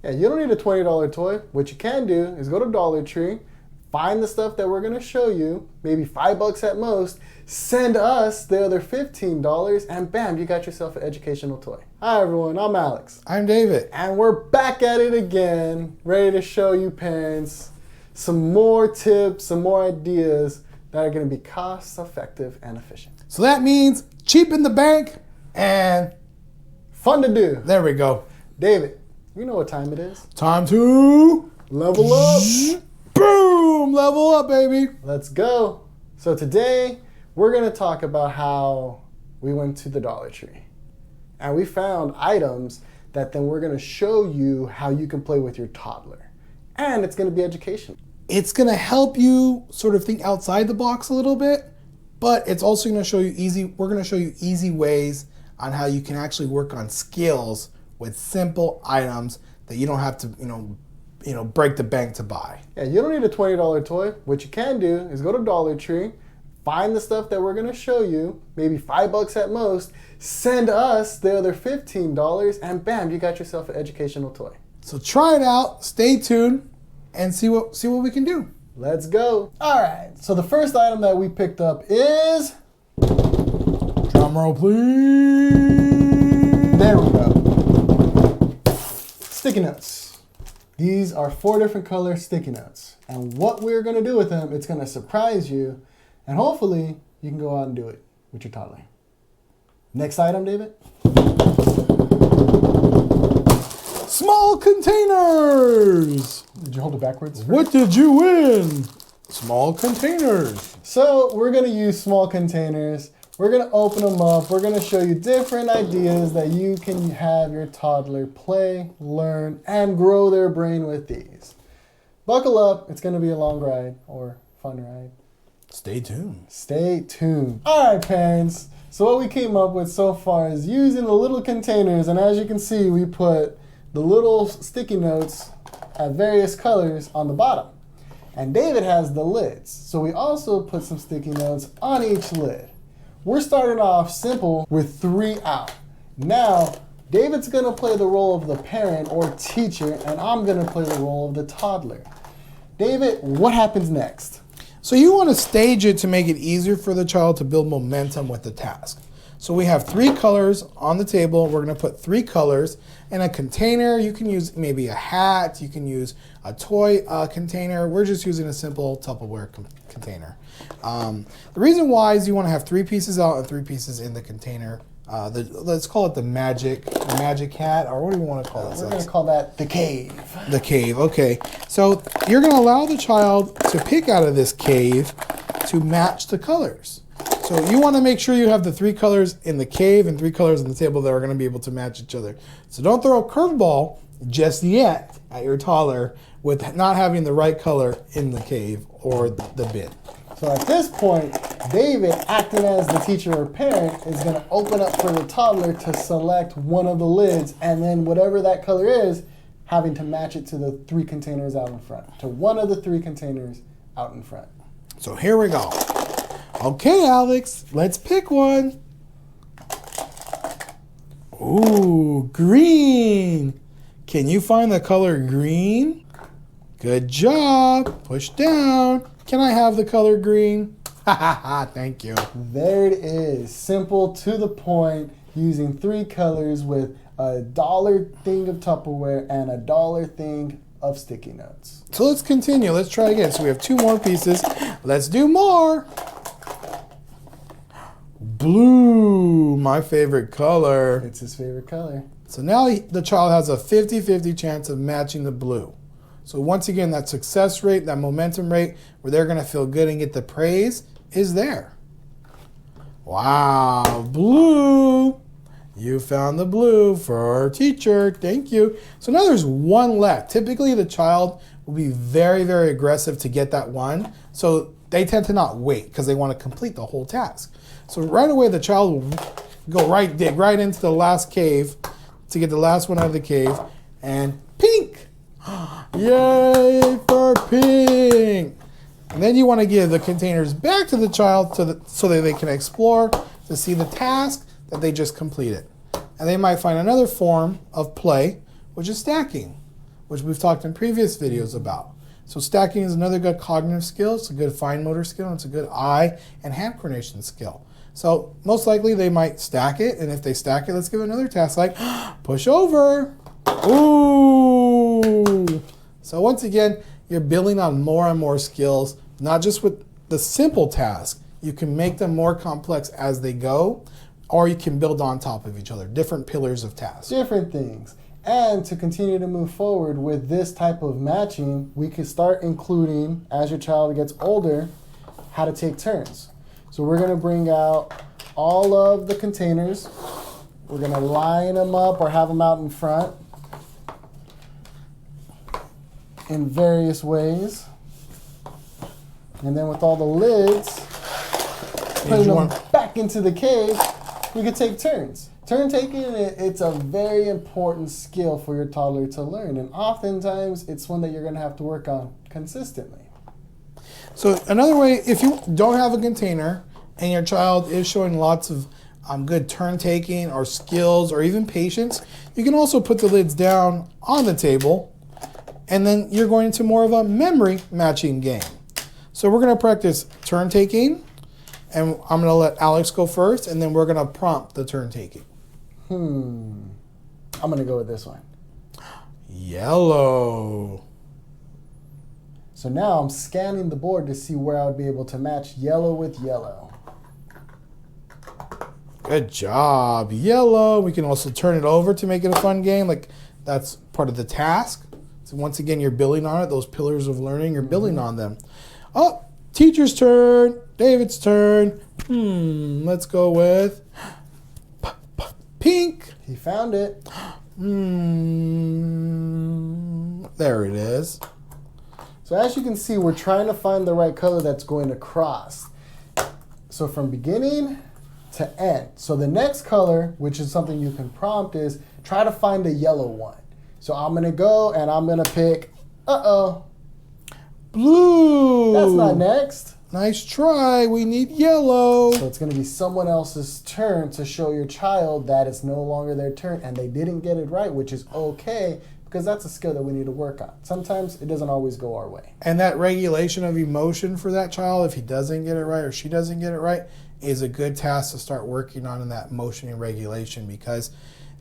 Yeah, you don't need a $20 toy. What you can do is go to Dollar Tree, find the stuff that we're gonna show you, maybe $5 at most, send us the other $15, and bam, you got yourself an educational toy. Hi everyone, I'm Alex. I'm David. And we're back at it again, ready to show you parents some more tips, some more ideas that are gonna be cost effective and efficient. So that means cheap in the bank and fun to do. There we go. David, you know what time it is. Time to level up. Boom! Level up, baby. Let's go. So today, we're going to talk about how we went to the Dollar Tree. And we found items that then we're going to show you how you can play with your toddler. And it's going to be educational. It's going to help you sort of think outside the box a little bit, but it's also going to show you we're going to show you easy ways on how you can actually work on skills with simple items that you don't have to, break the bank to buy. Yeah, you don't need a $20 toy. What you can do is go to Dollar Tree, find the stuff that we're gonna show you, maybe $5 at most, send us the other $15, and bam, you got yourself an educational toy. So try it out, stay tuned, and see what we can do. Let's go. All right, so the first item that we picked up is... drum roll, please. There we go. Sticky notes. These are 4 different color sticky notes. And what we're gonna do with them, it's gonna surprise you, and hopefully you can go out and do it with your toddler. Next item, David. Small containers. Did you hold it backwards? What did you win? Small containers. So we're gonna use small containers. We're gonna open them up. We're gonna show you different ideas that you can have your toddler play, learn, and grow their brain with these. Buckle up, it's gonna be a long ride or fun ride. Stay tuned. Stay tuned. All right, parents. So what we came up with so far is using the little containers, and as you can see, we put the little sticky notes at various colors on the bottom. And David has the lids. So we also put some sticky notes on each lid. We're starting off simple with 3 out. Now, David's gonna play the role of the parent or teacher, and I'm gonna play the role of the toddler. David, what happens next? So you want to stage it to make it easier for the child to build momentum with the task. So we have 3 colors on the table. We're gonna put 3 colors in a container. You can use maybe a hat, you can use a toy container. We're just using a simple Tupperware container. The reason why is you want to have 3 pieces out and 3 pieces in the container. Let's call it the magic hat, or what do you want to call it? We're going to call that the cave. The cave, okay. So you're going to allow the child to pick out of this cave to match the colors. So you want to make sure you have the 3 colors in the cave and 3 colors on the table that are going to be able to match each other. So don't throw a curveball just yet at your toddler with not having the right color in the cave or the bin. So at this point, David, acting as the teacher or parent, is going to open up for the toddler to select one of the lids, and then whatever that color is, having to match it to the 3 containers out in front, to one of the 3 containers out in front. So here we go. Okay, Alex, let's pick one. Ooh, green. Can you find the color green? Good job. Push down. Can I have the color green? Ha ha ha, thank you. There it is. Simple, to the point, using 3 colors with a $1 thing of Tupperware and a $1 thing of sticky notes. So let's continue. Let's try again. So we have 2 more pieces. Let's do more. Blue, my favorite color. It's his favorite color. So now the child has a 50-50 chance of matching the blue. So once again, that success rate, that momentum rate, where they're gonna feel good and get the praise is there. Wow, blue. You found the blue for our teacher, thank you. So now there's 1 left. Typically the child will be very, very aggressive to get that 1. So they tend to not wait because they wanna complete the whole task. So right away the child will dig right into the last cave to get the last one out of the cave, and pink. Yay for pink. And then you want to give the containers back to the child so that they can explore to see the task that they just completed. And they might find another form of play, which is stacking. which we've talked in previous videos about. So stacking is another good cognitive skill. It's a good fine motor skill. And it's a good eye and hand coordination skill. So most likely they might stack it. And if they stack it, let's give another task like push over. Ooh. So once again, you're building on more and more skills, not just with the simple task. You can make them more complex as they go, or you can build on top of each other, different pillars of tasks. Different things. And to continue to move forward with this type of matching, we could start including, as your child gets older, how to take turns. So we're going to bring out all of the containers. We're going to line them up or have them out in front in various ways. And then with all the lids, putting them back into the cage, we could take turns. Turn taking, it's a very important skill for your toddler to learn. And oftentimes, it's one that you're going to have to work on consistently. So another way, if you don't have a container and your child is showing lots of good turn taking or skills or even patience, you can also put the lids down on the table. And then you're going into more of a memory matching game. So we're going to practice turn taking. And I'm going to let Alex go first, and then we're going to prompt the turn taking. I'm going to go with this one. Yellow. So now I'm scanning the board to see where I would be able to match yellow with yellow. Good job. Yellow. We can also turn it over to make it a fun game. Like that's part of the task. So once again, you're building on it. Those pillars of learning, you're building on them. Oh, teacher's turn. David's turn. Let's go with pink. He found it. There it is. So as you can see, we're trying to find the right color that's going across. So from beginning to end. So the next color, which is something you can prompt, is try to find a yellow one. So I'm going to go and I'm going to pick, blue. That's not next. Nice try. We need yellow. So it's going to be someone else's turn to show your child that it's no longer their turn and they didn't get it right, which is okay because that's a skill that we need to work on. Sometimes it doesn't always go our way. And that regulation of emotion for that child, if he doesn't get it right or she doesn't get it right, is a good task to start working on in that motion and regulation because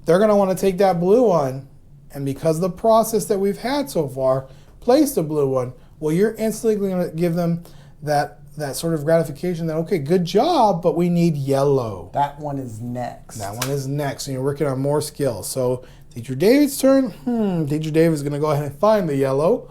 they're going to want to take that blue one and because of the process that we've had so far, place the blue one. Well, you're instantly going to give them that sort of gratification that, okay, good job, but we need yellow. That one is next. That one is next, and you're working on more skills. So Teacher David's turn. Teacher David's going to go ahead and find the yellow.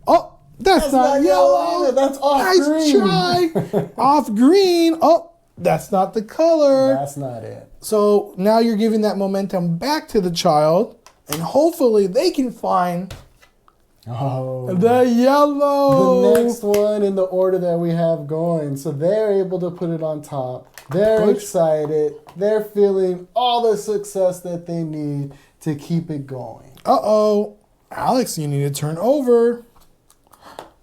Oh, that's not yellow. Either. That's off nice green. Try. Off green. Oh, that's not the color. That's not it. So now you're giving that momentum back to the child, and hopefully they can find the yellow. The next one in the order that we have going. So they're able to put it on top. They're excited. They're feeling all the success that they need to keep it going. Uh-oh. Alex, you need to turn over.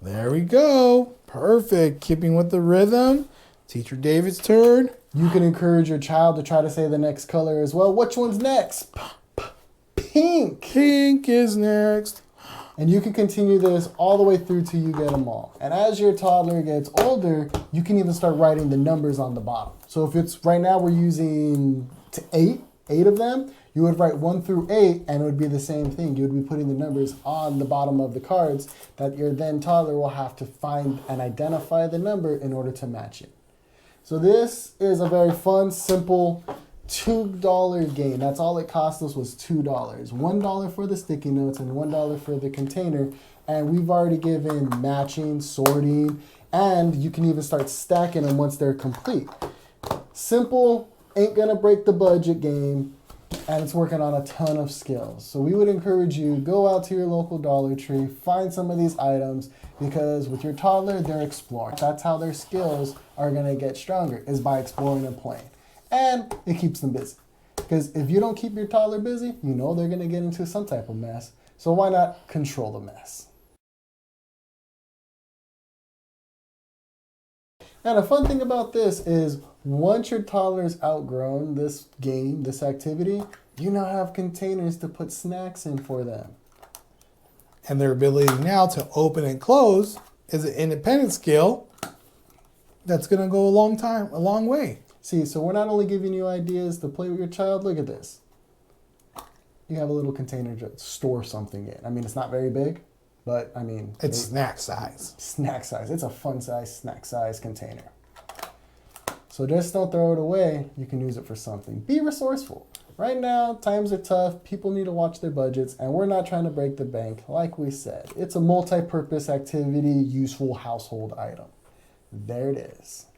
There we go. Perfect. Keeping with the rhythm. Teacher David's turn. You can encourage your child to try to say the next color as well. Which one's next? Pink. Pink is next. And you can continue this all the way through till you get them all. And as your toddler gets older, you can even start writing the numbers on the bottom. So if it's right now we're using eight of them, you would write 1 through 8 and it would be the same thing. You would be putting the numbers on the bottom of the cards that your then toddler will have to find and identify the number in order to match it. So this is a very fun, simple $2 game. That's all it cost us was $2. $1 for the sticky notes and $1 for the container. And we've already given matching, sorting, and you can even start stacking them once they're complete. Simple, ain't gonna break the budget game, and it's working on a ton of skills. So we would encourage you, go out to your local Dollar Tree, find some of these items, because with your toddler, they're exploring. That's how their skills are gonna get stronger, is by exploring and playing. And it keeps them busy. Because if you don't keep your toddler busy, you know they're going to get into some type of mess. So why not control the mess? And a fun thing about this is once your toddler's outgrown this game, this activity, you now have containers to put snacks in for them. and their ability now to open and close is an independent skill that's going to go a long way. See, so we're not only giving you ideas to play with your child. Look at this. You have a little container to store something in. I mean, it's not very big, but I mean, It's snack size. snack size. It's a fun size, snack size container. So just don't throw it away. You can use it for something. Be resourceful. Right now, times are tough. People need to watch their budgets, and we're not trying to break the bank. Like we said, it's a multi-purpose activity, useful household item. There it is.